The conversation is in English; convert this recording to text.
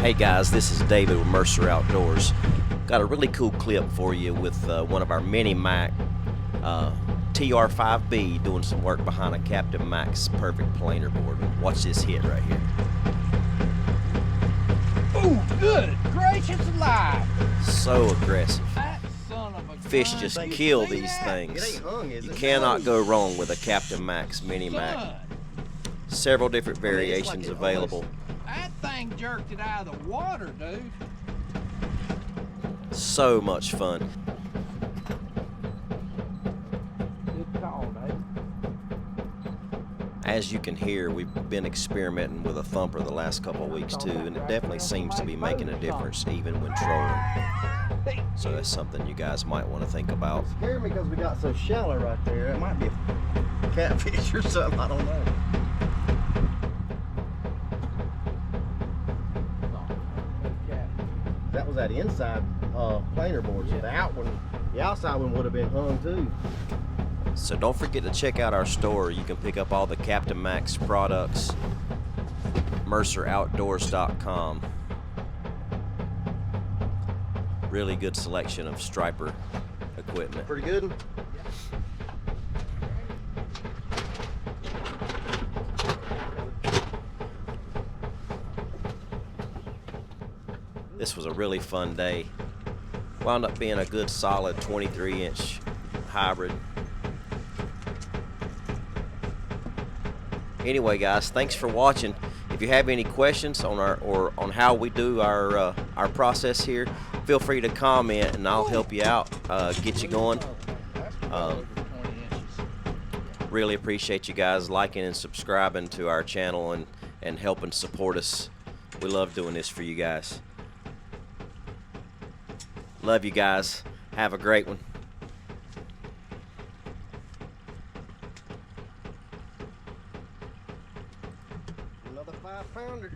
Hey guys, this is David with Mercer Outdoors. Got a really cool clip for you with one of our mini Mack TR5B doing some work behind a Captain Macks Perfect planer board. Watch this hit right here. Oh, good gracious alive! So aggressive. That son of a Fish gun. just kill these things. You cannot go wrong with a Captain Macks mini Mack. Several different variations available. That thing jerked it out of the water, dude. So much fun. Good call, Dave. As you can hear, we've been experimenting with a thumper the last couple of weeks too, and it definitely seems to be making a difference even when trolling. So that's something you guys might want to think about. It scared me because we got so shallow right there. It might be a catfish or something, I don't know. That was that inside planer board, so the outside one would have been hung too. So don't forget to check out our store. You can pick up all the Captain Macks products, MercerOutdoors.com. Really good selection of striper equipment. Pretty good. This was a really fun day. Wound up being a good solid 23-inch hybrid. Anyway guys, thanks for watching. If you have any questions on on how we do our process here, feel free to comment and I'll help you out, get you going. Really appreciate you guys liking and subscribing to our channel and helping support us. We love doing this for you guys. Love you guys. Have a great one. Another 5-pounder.